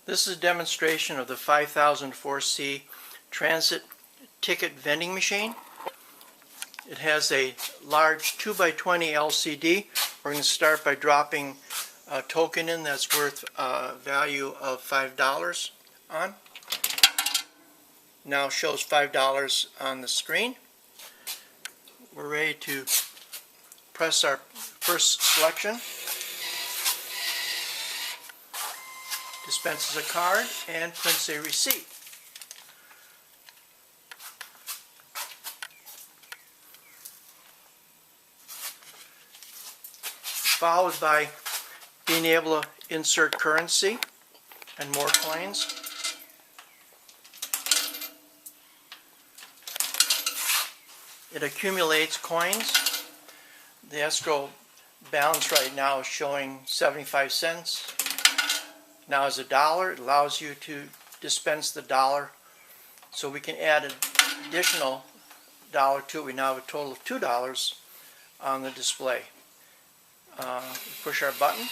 This is a demonstration of the 5004C transit ticket vending machine. It has a large 2x20 LCD. We're going to start by dropping a token in that's worth a value of $5 on. Now shows $5 on the screen. We're ready to press our first selection. Dispenses a card and prints a receipt. Followed by being able to insert currency and more coins. It accumulates coins. The escrow balance right now is showing 75 cents. Now is $1. It allows you to dispense the $1, so we can add an additional $1 to it. We now have a total of $2 on the display. We push our button,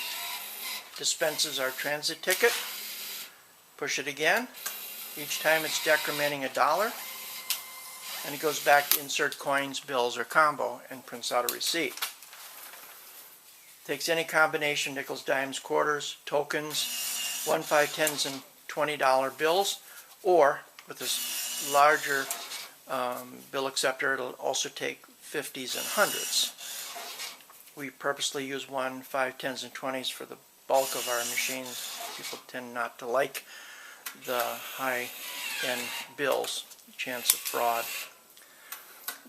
dispenses our transit ticket, push it again. Each time it's decrementing $1, and it goes back to insert coins, bills, or combo and prints out a receipt. Takes any combination, nickels, dimes, quarters, tokens, 1, 5, 10s, and $20 bills, or with this larger bill acceptor, it'll also take 50s and 100s. We purposely use 1, 5, 10s, and 20s for the bulk of our machines. People tend not to like the high-end bills, chance of fraud.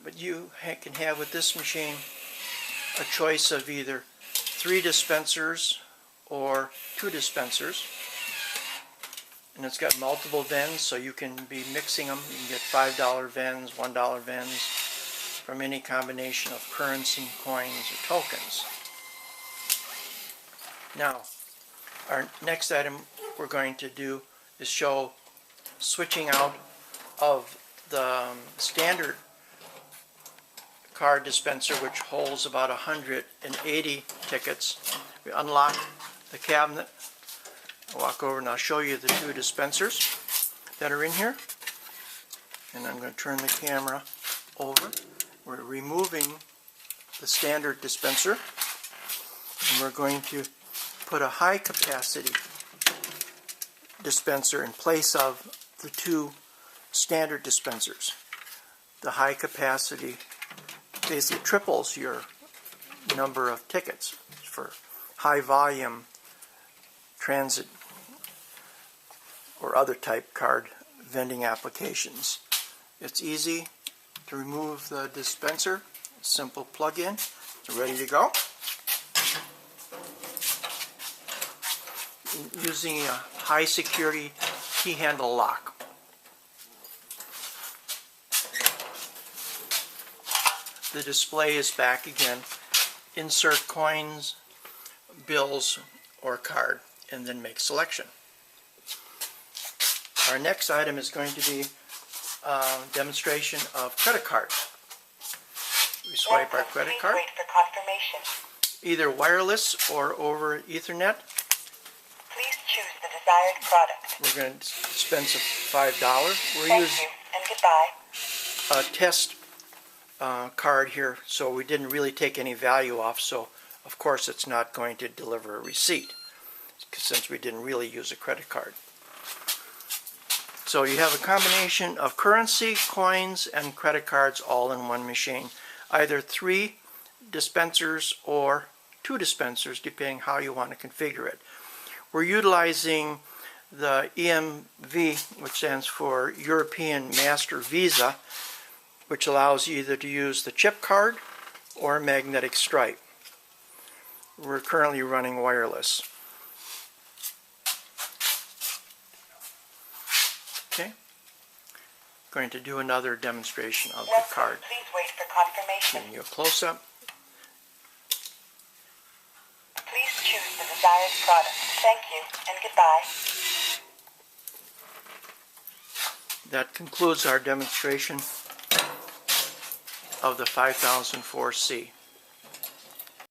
But you can have with this machine a choice of either 3 dispensers or 2 dispensers. And it's got multiple vends, so you can be mixing them. You can get $5 vends, $1 vends from any combination of currency, coins, or tokens. Now, our next item we're going to do is show switching out of the standard card dispenser, which holds about 180 tickets. We unlock the cabinet. I'll walk over and I'll show you the 2 dispensers that are in here. And I'm going to turn the camera over. We're removing the standard dispenser, and we're going to put a high capacity dispenser in place of the 2 standard dispensers. The high capacity basically triples your number of tickets for high volume transit or other type card vending applications. It's easy to remove the dispenser. Simple plug-in. It's ready to go. Using a high security key handle lock. The display is back again. Insert coins, bills, or card, and then make selection. Our next item is going to be a demonstration of credit card. We swipe our credit card, wait for confirmation. Either wireless or over Ethernet. Please choose the desired product. We're going to dispense a $5. We're Thank using you and goodbye. a test card here, so we didn't really take any value off, so of course it's not going to deliver a receipt since we didn't really use a credit card. So you have a combination of currency, coins, and credit cards all in one machine. Either 3 dispensers or 2 dispensers, depending how you want to configure it. We're utilizing the EMV, which stands for European Master Visa, which allows you either to use the chip card or magnetic stripe. We're currently running wireless. Okay, going to do another demonstration of the card. Please wait for confirmation. Giving you a close-up. Please choose the desired product. Thank you and goodbye. That concludes our demonstration of the 5004C.